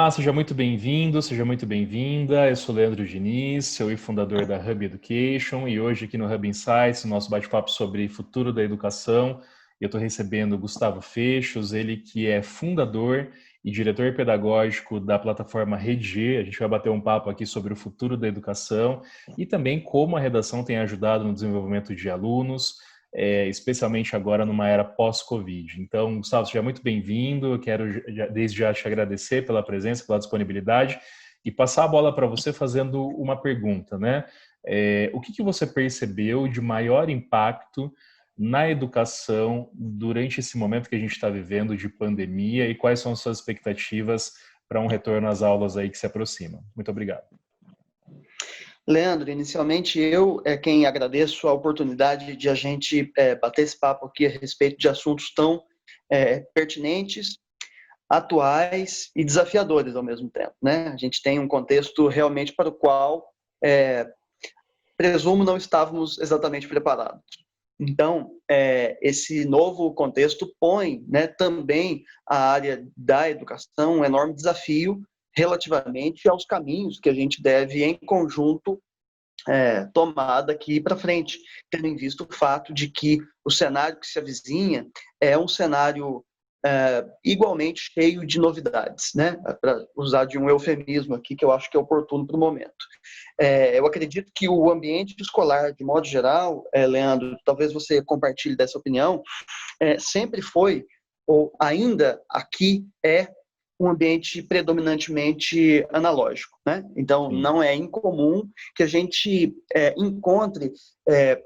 Olá, seja muito bem-vindo, seja muito bem-vinda. Eu sou Leandro Diniz, CEO e fundador da Hub Education, e hoje aqui no Hub Insights, o nosso bate-papo sobre futuro da educação, eu estou recebendo o Gustavo Fechos, ele que é fundador e diretor pedagógico da plataforma Redigir. A gente vai bater um papo aqui sobre o futuro da educação e também como a redação tem ajudado no desenvolvimento de alunos, especialmente agora numa era pós-Covid. Então, Gustavo, seja muito bem-vindo. Eu quero desde já te agradecer pela presença, pela disponibilidade e passar a bola para você fazendo uma pergunta, né? O que você percebeu de maior impacto na educação durante esse momento que a gente está vivendo de pandemia e quais são as suas expectativas para um retorno às aulas aí que se aproxima? Muito obrigado. Leandro, inicialmente eu é quem agradeço a oportunidade de a gente bater esse papo aqui a respeito de assuntos tão pertinentes, atuais e desafiadores ao mesmo tempo, né? A gente tem um contexto realmente para o qual presumo não estávamos exatamente preparados. Então, esse novo contexto põe, né, também a área da educação um enorme desafio relativamente aos caminhos que a gente deve, em conjunto, tomar daqui para frente, tendo em vista o fato de que o cenário que se avizinha é um cenário igualmente cheio de novidades, né? Para usar de um eufemismo aqui que eu acho que é oportuno para o momento. Eu acredito que o ambiente escolar, de modo geral, Leandro, talvez você compartilhe dessa opinião, sempre foi, ou ainda aqui um ambiente predominantemente analógico, né? Então, Sim. não é incomum que a gente encontre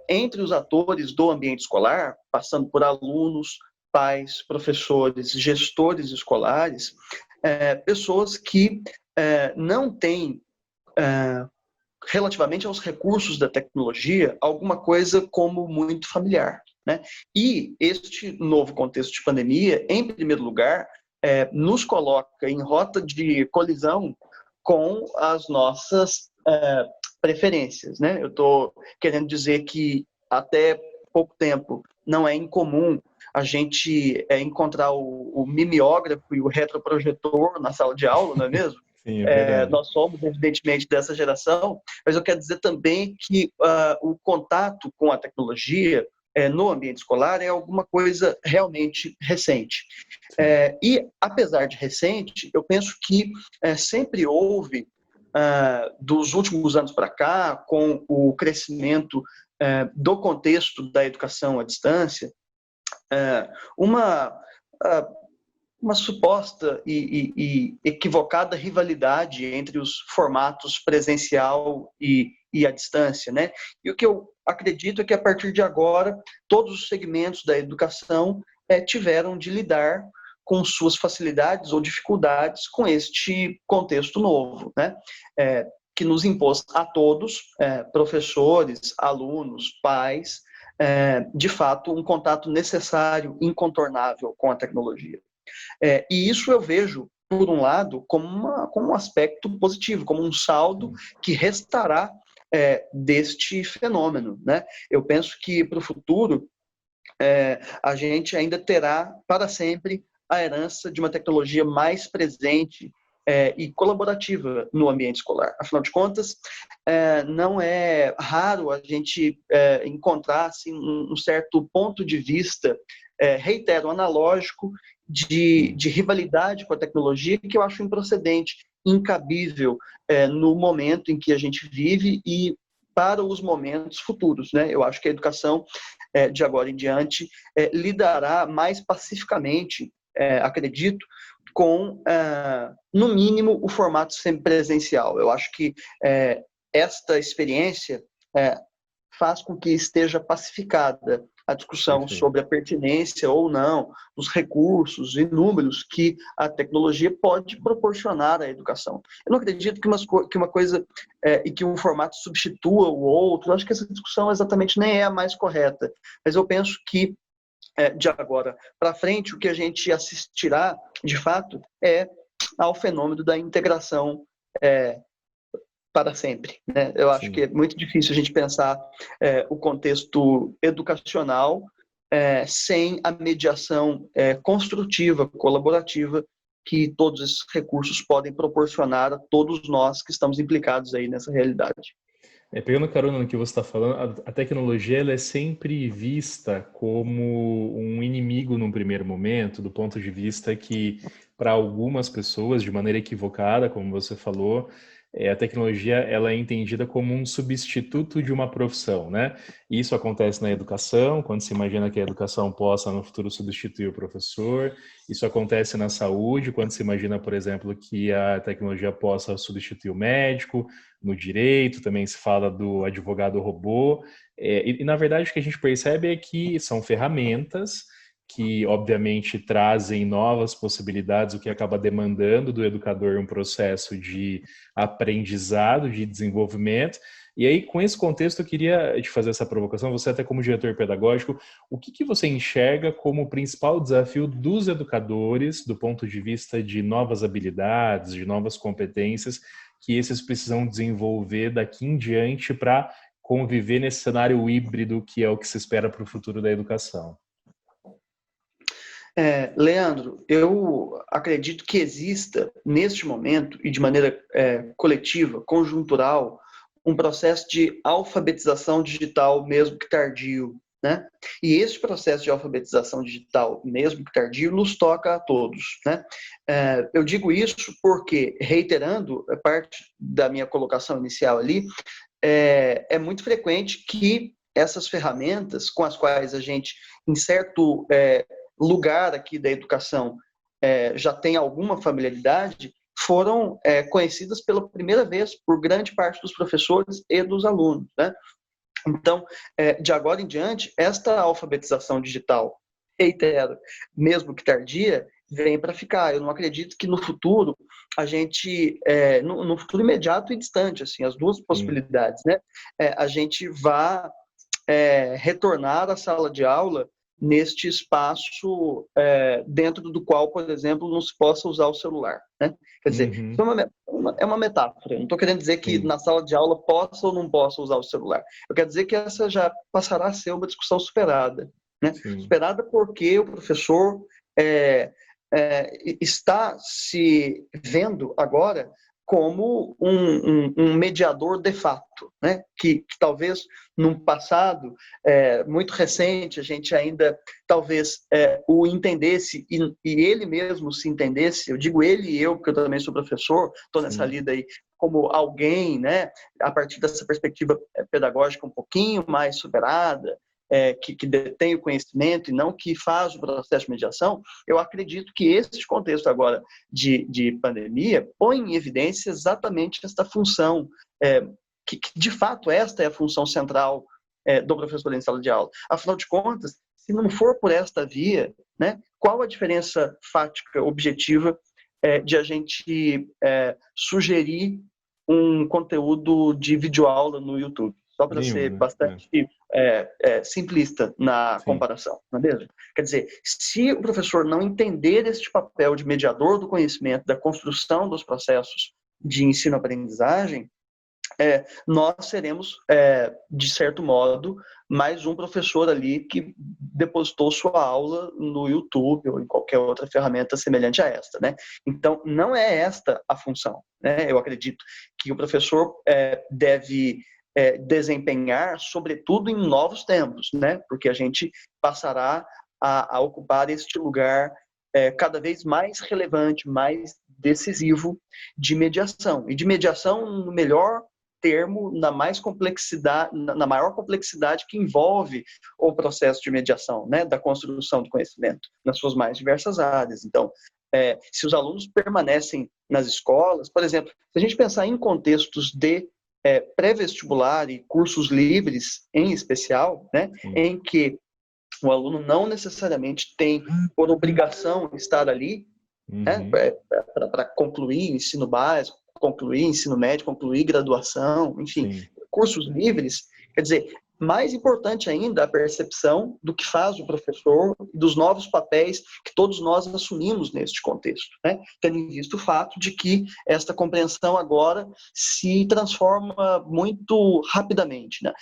entre os atores do ambiente escolar, passando por alunos, pais, professores, gestores escolares, pessoas que não têm, relativamente aos recursos da tecnologia, alguma coisa como muito familiar, né? E este novo contexto de pandemia, em primeiro lugar, nos coloca em rota de colisão com as nossas preferências, né? Eu estou querendo dizer que até pouco tempo não é incomum a gente encontrar o mimeógrafo e o retroprojetor na sala de aula, não é mesmo? Sim, é verdade. Nós somos, evidentemente, dessa geração, mas eu quero dizer também que o contato com a tecnologia no ambiente escolar é alguma coisa realmente recente. E, apesar de recente, eu penso que sempre houve, dos últimos anos para cá, com o crescimento do contexto da educação à distância, uma suposta e equivocada rivalidade entre os formatos presencial e à distância, né? E o que eu acredito é que, a partir de agora, todos os segmentos da educação tiveram de lidar com suas facilidades ou dificuldades com este contexto novo, né? Que nos impôs a todos, professores, alunos, pais, de fato, um contato necessário, incontornável com a tecnologia. E isso eu vejo, por um lado, como um aspecto positivo, como um saldo que restará deste fenômeno, né? Eu penso que, para o futuro, a gente ainda terá, para sempre, a herança de uma tecnologia mais presente e colaborativa no ambiente escolar. Afinal de contas, não é raro a gente encontrar assim, um certo ponto de vista, reitero, analógico, de rivalidade com a tecnologia, que eu acho improcedente, incabível no momento em que a gente vive e para os momentos futuros, né? Eu acho que a educação, de agora em diante, lidará mais pacificamente, acredito, com, no mínimo, o formato semipresencial. Eu acho que esta experiência faz com que esteja pacificada a discussão Perfeito. sobre a pertinência ou não dos recursos inúmeros que a tecnologia pode proporcionar à educação. Eu não acredito que uma coisa e que um formato substitua o outro. Eu acho que essa discussão exatamente nem é a mais correta, mas eu penso que de agora para frente, o que a gente assistirá, de fato, ao fenômeno da integração para sempre, né? Eu acho que é muito difícil a gente pensar o contexto educacional sem a mediação construtiva, colaborativa que todos esses recursos podem proporcionar a todos nós que estamos implicados aí nessa realidade. Pegando carona no que você está falando, a tecnologia ela é sempre vista como um inimigo num primeiro momento, do ponto de vista que, para algumas pessoas, de maneira equivocada, como você falou, a tecnologia ela é entendida como um substituto de uma profissão, né? Isso acontece na educação, quando se imagina que a educação possa no futuro substituir o professor. Isso acontece na saúde, quando se imagina, por exemplo, que a tecnologia possa substituir o médico. No direito também se fala do advogado robô. Na verdade, o que a gente percebe é que são ferramentas que, obviamente, trazem novas possibilidades, o que acaba demandando do educador um processo de aprendizado, de desenvolvimento. E aí, com esse contexto, eu queria te fazer essa provocação, você até como diretor pedagógico, o que você enxerga como o principal desafio dos educadores, do ponto de vista de novas habilidades, de novas competências, que esses precisam desenvolver daqui em diante para conviver nesse cenário híbrido que é o que se espera para o futuro da educação? Leandro, eu acredito que exista, neste momento, e de maneira coletiva, conjuntural, um processo de alfabetização digital, mesmo que tardio, né? E esse processo de alfabetização digital, mesmo que tardio, nos toca a todos, né? Eu digo isso porque, reiterando parte da minha colocação inicial ali, é muito frequente que essas ferramentas com as quais a gente, em certo lugar aqui da educação, já tem alguma familiaridade, foram conhecidas pela primeira vez por grande parte dos professores e dos alunos, né? Então, de agora em diante, esta alfabetização digital, reitero, mesmo que tardia, vem para ficar. Eu não acredito que no futuro a gente, no futuro imediato e distante, assim, as duas possibilidades, né? A gente vá retornar à sala de aula neste espaço dentro do qual, por exemplo, não se possa usar o celular, né? Quer dizer, isso é uma metáfora. Eu não estou querendo dizer que na sala de aula possa ou não possa usar o celular. Eu quero dizer que essa já passará a ser uma discussão superada, né? Superada porque o professor está se vendo agora como um mediador de fato, né? Que talvez num passado muito recente a gente ainda talvez o entendesse e ele mesmo se entendesse. Eu digo ele e eu, porque eu também sou professor, estou nessa lida aí como alguém, né? A partir dessa perspectiva pedagógica um pouquinho mais superada, que detém o conhecimento e não que faz o processo de mediação. Eu acredito que esse contexto agora de pandemia põe em evidência exatamente esta função, que de fato esta é a função central do professor em sala de aula. Afinal de contas, se não for por esta via, né, qual a diferença fática, objetiva, de a gente sugerir um conteúdo de videoaula no YouTube? Só para ser bastante simplista na comparação, não é mesmo? Quer dizer, se o professor não entender este papel de mediador do conhecimento, da construção dos processos de ensino-aprendizagem, nós seremos, de certo modo, mais um professor ali que depositou sua aula no YouTube ou em qualquer outra ferramenta semelhante a esta, né? Então, não é esta a função, né? Eu acredito que o professor deve desempenhar, sobretudo em novos tempos, né? Porque a gente passará a ocupar este lugar cada vez mais relevante, mais decisivo de mediação. E de mediação no melhor termo, na maior complexidade que envolve o processo de mediação, né? Da construção do conhecimento, nas suas mais diversas áreas. Então, se os alunos permanecem nas escolas, por exemplo, se a gente pensar em contextos de pré-vestibular e cursos livres, em especial, né, em que o aluno não necessariamente tem por obrigação estar ali, né, para concluir ensino básico, concluir ensino médio, concluir graduação, enfim, cursos livres. Quer dizer, mais importante ainda a percepção do que faz o professor e dos novos papéis que todos nós assumimos neste contexto, né? Tendo em vista o fato de que esta compreensão agora se transforma muito rapidamente, né?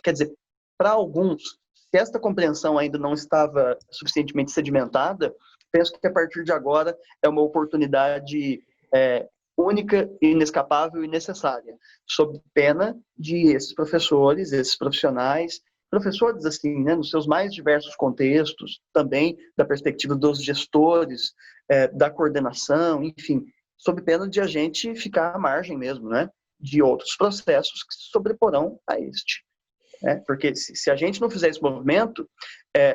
Quer dizer, para alguns, se esta compreensão ainda não estava suficientemente sedimentada, penso que a partir de agora é uma oportunidade única, inescapável e necessária, sob pena de esses professores, esses profissionais, professores assim, né, nos seus mais diversos contextos, também da perspectiva dos gestores, da coordenação, enfim, sob pena de a gente ficar à margem mesmo, né, de outros processos que se sobreporão a este. Porque se a gente não fizer esse movimento,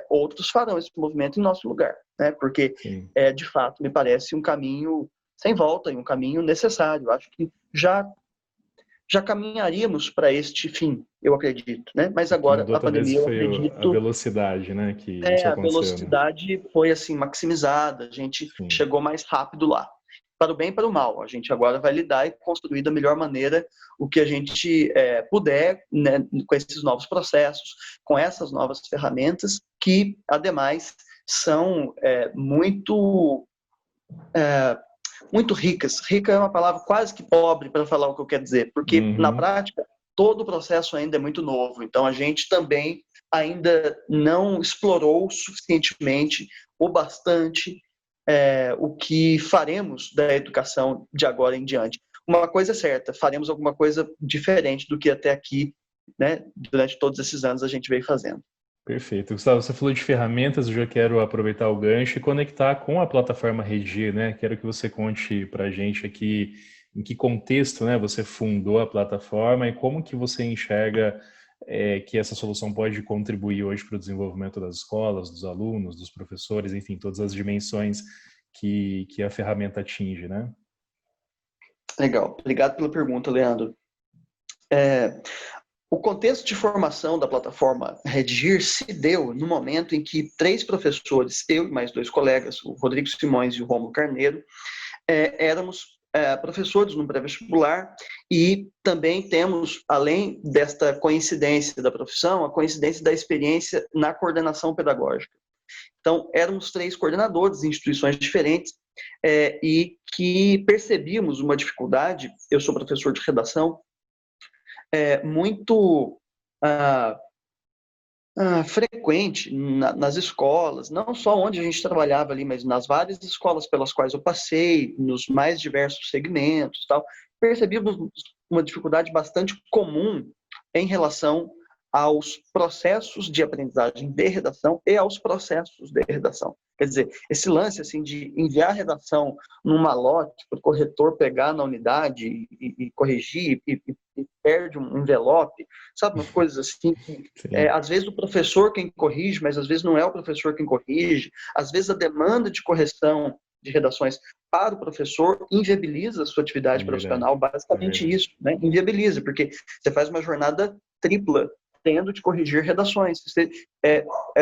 outros farão esse movimento em nosso lugar, né? Porque, de fato, me parece um caminho sem volta e um caminho necessário. Acho que já caminharíamos para este fim, eu acredito, né? Mas O que agora mudou a talvez pandemia, eu foi a acredito, velocidade, né, que isso a aconteceu, né? velocidade foi assim maximizada, a gente Sim. chegou mais rápido lá. Para o bem e para o mal. A gente agora vai lidar e construir da melhor maneira o que a gente puder, né, com esses novos processos, com essas novas ferramentas, que, ademais, são muito ricas. Rica é uma palavra quase que pobre para falar o que eu quero dizer, porque, na prática, todo o processo ainda é muito novo. Então, a gente também ainda não explorou suficientemente ou bastante o que faremos da educação de agora em diante. Uma coisa é certa, faremos alguma coisa diferente do que até aqui, né, durante todos esses anos, a gente veio fazendo. Perfeito. Gustavo, você falou de ferramentas, eu já quero aproveitar o gancho e conectar com a plataforma Redir, né? Quero que você conte para a gente aqui em que contexto, né, você fundou a plataforma e como que você enxerga que essa solução pode contribuir hoje para o desenvolvimento das escolas, dos alunos, dos professores, enfim, todas as dimensões que a ferramenta atinge, né? Legal. Obrigado pela pergunta, Leandro. O contexto de formação da plataforma Redigir se deu no momento em que 3 professores, eu e mais 2 colegas, o Rodrigo Simões e o Rômulo Carneiro, éramos professores no pré-vestibular e também temos, além desta coincidência da profissão, a coincidência da experiência na coordenação pedagógica. Então, éramos 3 coordenadores em instituições diferentes e que percebíamos uma dificuldade, eu sou professor de redação, muito frequente nas escolas, não só onde a gente trabalhava ali, mas nas várias escolas pelas quais eu passei, nos mais diversos segmentos, tal, percebíamos uma dificuldade bastante comum em relação aos processos de aprendizagem de redação e aos processos de redação. Quer dizer, esse lance assim de enviar a redação num malote para o corretor pegar na unidade e corrigir e perde um envelope, sabe, umas coisas assim que às vezes o professor quem corrige, mas às vezes não é o professor quem corrige, às vezes a demanda de correção de redações para o professor inviabiliza a sua atividade profissional, basicamente isso, né? Inviabiliza, porque você faz uma jornada tripla tendo de corrigir redações. Você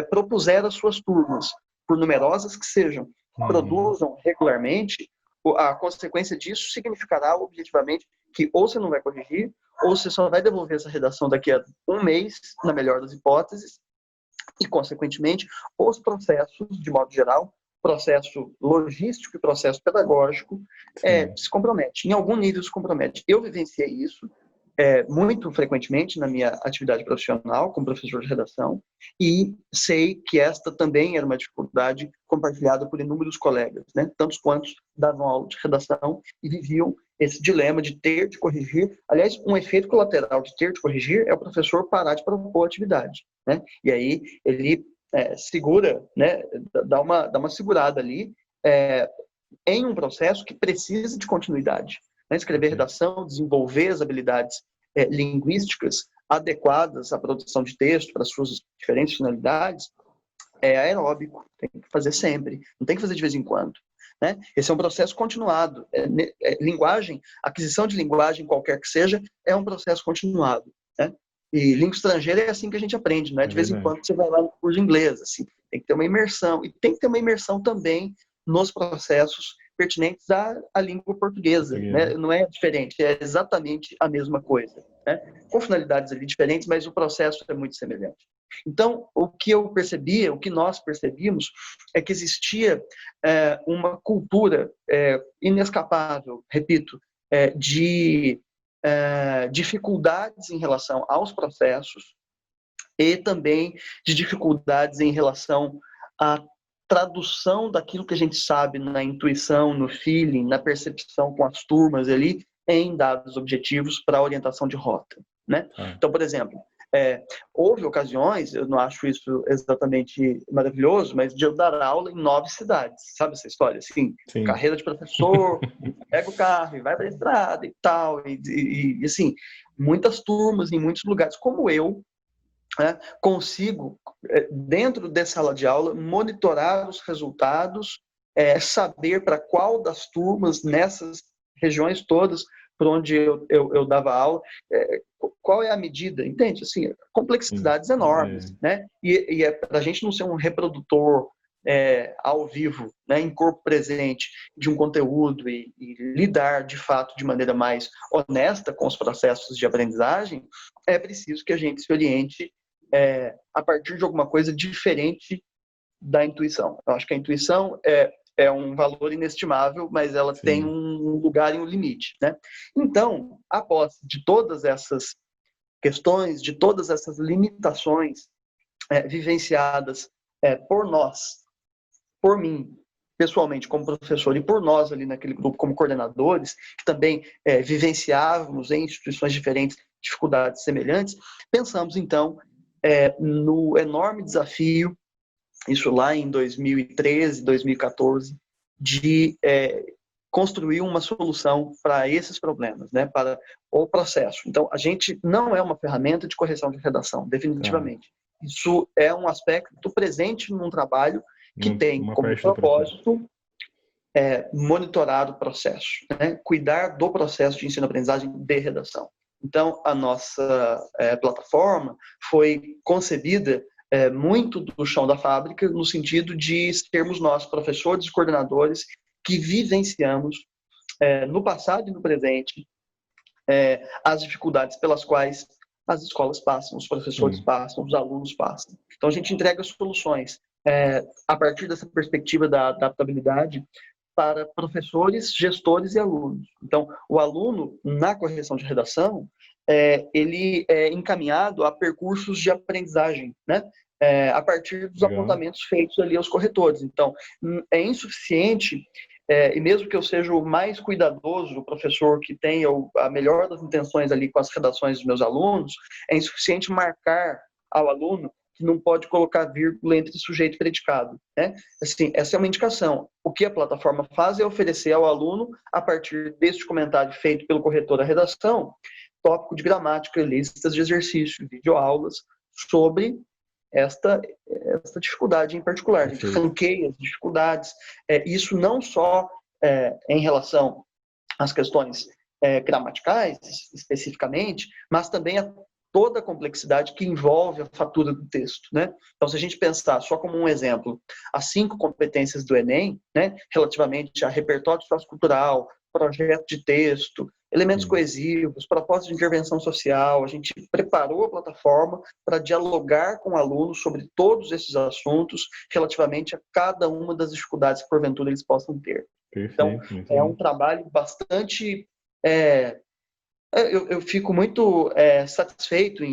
propuser as suas turmas, por numerosas que sejam, produzam regularmente, a consequência disso significará objetivamente que ou você não vai corrigir, ou você só vai devolver essa redação daqui a um mês, na melhor das hipóteses, e, consequentemente, os processos, de modo geral, processo logístico e processo pedagógico, se compromete. Em algum nível se compromete. Eu vivenciei isso muito frequentemente na minha atividade profissional como professor de redação e sei que esta também era uma dificuldade compartilhada por inúmeros colegas, né? Tantos quantos davam aula de redação e viviam esse dilema de ter de corrigir. Aliás, um efeito colateral de ter de corrigir é o professor parar de propor atividade, né? E aí ele segura, né? Dá uma segurada ali em um processo que precisa de continuidade. Né? Escrever redação, desenvolver as habilidades linguísticas adequadas à produção de texto para suas diferentes finalidades é aeróbico, tem que fazer sempre, não tem que fazer de vez em quando. Né? Esse é um processo continuado. Linguagem, aquisição de linguagem, qualquer que seja, é um processo continuado. Né? E língua estrangeira é assim que a gente aprende, não é de vez em quando que você vai lá no curso de inglês. Assim, tem que ter uma imersão. E tem que ter uma imersão também nos processos pertinentes à língua portuguesa. Né? Não é diferente, é exatamente a mesma coisa. Né? Com finalidades ali diferentes, mas o processo é muito semelhante. Então, o que eu percebia, o que nós percebimos, é que existia uma cultura inescapável, repito, de dificuldades em relação aos processos e também de dificuldades em relação a tradução daquilo que a gente sabe na intuição, no feeling, na percepção com as turmas ali, em dados objetivos para orientação de rota, né? Então, por exemplo, houve ocasiões, eu não acho isso exatamente maravilhoso, mas de eu dar aula em 9 cidades, sabe essa história? Assim, Sim. Carreira de professor, pega o carro e vai para a estrada e tal, e assim, muitas turmas em muitos lugares, como eu, né, consigo, dentro dessa sala de aula, monitorar os resultados, saber para qual das turmas nessas regiões todas por onde eu dava aula, qual é a medida, entende? Assim, complexidades enormes, né? E é para a gente não ser um reprodutor ao vivo, né, em corpo presente de um conteúdo e lidar, de fato, de maneira mais honesta com os processos de aprendizagem, é preciso que a gente se oriente a partir de alguma coisa diferente da intuição. Eu acho que a intuição é um valor inestimável, mas ela Sim. tem um lugar e um limite, né? Então, após de todas essas questões, de todas essas limitações vivenciadas por nós, por mim, pessoalmente, como professor, e por nós ali naquele grupo como coordenadores, que também vivenciávamos em instituições diferentes dificuldades semelhantes, pensamos, então, no enorme desafio, isso lá em 2013, 2014, de construir uma solução para esses problemas, né, para o processo. Então, a gente não é uma ferramenta de correção de redação, definitivamente. Isso é um aspecto presente num trabalho que tem como propósito monitorar o processo, né, cuidar do processo de ensino-aprendizagem de redação. Então, a nossa plataforma foi concebida muito do chão da fábrica, no sentido de sermos nós, professores e coordenadores, que vivenciamos no passado e no presente as dificuldades pelas quais as escolas passam, os professores passam, os alunos passam. Então, a gente entrega soluções a partir dessa perspectiva da adaptabilidade para professores, gestores e alunos. Então, o aluno, na correção de redação, ele é encaminhado a percursos de aprendizagem, né? A partir dos apontamentos feitos ali aos corretores. Então, é insuficiente, e mesmo que eu seja o mais cuidadoso, o professor que tenha a melhor das intenções ali com as redações dos meus alunos, é insuficiente marcar ao aluno que não pode colocar vírgula entre sujeito e predicado, né? Assim, essa é uma indicação. O que a plataforma faz é oferecer ao aluno, a partir deste comentário feito pelo corretor da redação, tópico de gramática, listas de exercícios, videoaulas sobre esta dificuldade em particular. A gente ranqueia as dificuldades. Isso não só em relação às questões gramaticais, especificamente, mas também a toda a complexidade que envolve a fatura do texto, né? Então, se a gente pensar, só como um exemplo, as 5 competências do Enem, né, relativamente a repertório sociocultural, projeto de texto, elementos coesivos, propósito de intervenção social, a gente preparou a plataforma para dialogar com o aluno sobre todos esses assuntos relativamente a cada uma das dificuldades que, porventura, eles possam ter. Então, é um trabalho bastante... Eu fico muito satisfeito,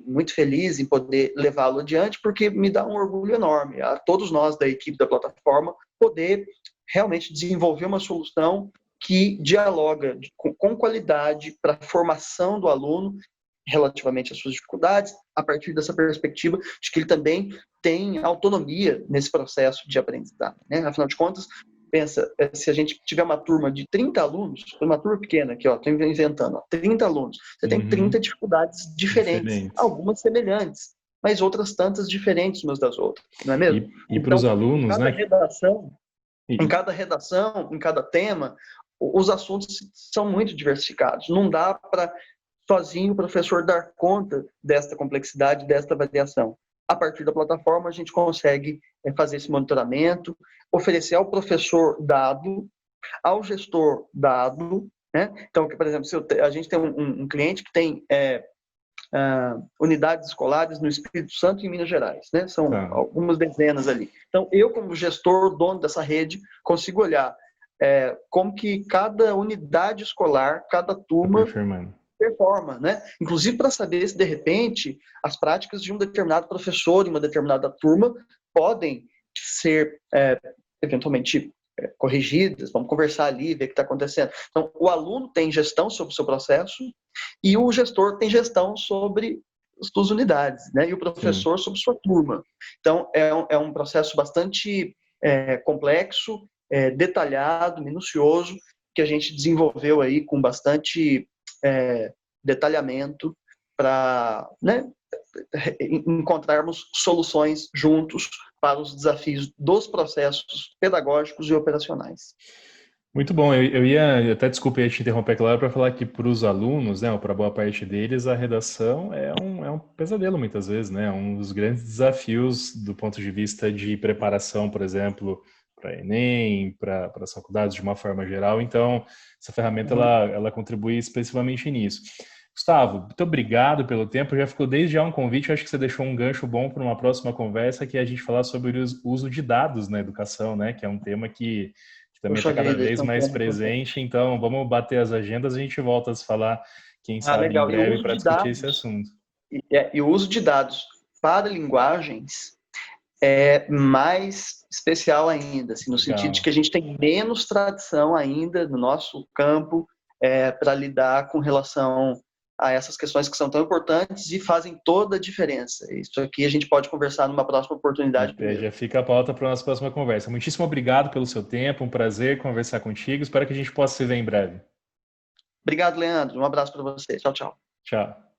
muito feliz em poder levá-lo adiante, porque me dá um orgulho enorme a todos nós da equipe da plataforma poder realmente desenvolver uma solução que dialoga com qualidade para a formação do aluno relativamente às suas dificuldades, a partir dessa perspectiva de que ele também tem autonomia nesse processo de aprendizagem, né? Afinal de contas, pensa, se a gente tiver uma turma de 30 alunos, uma turma pequena aqui, estou inventando, 30 alunos, você tem 30 dificuldades diferentes, algumas semelhantes, mas outras tantas diferentes umas das outras, não é mesmo? E para os alunos, cada né? Em cada redação, em cada tema, os assuntos são muito diversificados. Não dá para sozinho o professor dar conta desta complexidade, desta variação. A partir da plataforma, a gente consegue fazer esse monitoramento, oferecer ao professor dado, ao gestor dado, né? Então, por exemplo, a gente tem um cliente que tem unidades escolares no Espírito Santo e em Minas Gerais, né? São algumas dezenas ali. Então, eu, como gestor, dono dessa rede, consigo olhar como que cada unidade escolar, cada turma performa, né? Inclusive para saber se, de repente, as práticas de um determinado professor em uma determinada turma podem ser eventualmente corrigidas, vamos conversar ali, ver o que está acontecendo. Então, o aluno tem gestão sobre o seu processo e o gestor tem gestão sobre as suas unidades, né? E o professor sobre sua turma. Então, é um processo bastante complexo, detalhado, minucioso, que a gente desenvolveu aí com bastante detalhamento para, né, encontrarmos soluções juntos para os desafios dos processos pedagógicos e operacionais. Muito bom. Eu até desculpa te interromper, claro, para falar que para os alunos, né, ou para boa parte deles, a redação é um pesadelo muitas vezes, né? Um dos grandes desafios do ponto de vista de preparação, por exemplo, para Enem, para as faculdades de uma forma geral. Então, essa ferramenta ela contribui expressivamente nisso. Gustavo, muito obrigado pelo tempo. Já ficou desde já um convite. Eu acho que você deixou um gancho bom para uma próxima conversa, que é a gente falar sobre o uso de dados na educação, né? Que é um tema que também está Poxa cada vida, vez esse é um mais tema importante. presente. Então, vamos bater as agendas e a gente volta a se falar, quem sabe, em Legal. E o breve, uso para de discutir esse dados, assunto. e o uso de dados para linguagens é mais especial ainda, assim, no sentido de Legal. que a gente tem menos tradição ainda no nosso campo para lidar com relação a essas questões que são tão importantes e fazem toda a diferença. Isso aqui a gente pode conversar numa próxima oportunidade primeiro. Já fica a pauta para a nossa próxima conversa. Muitíssimo obrigado pelo seu tempo, um prazer conversar contigo. Espero que a gente possa se ver em breve. Obrigado, Leandro. Um abraço para você. Tchau, tchau. Tchau.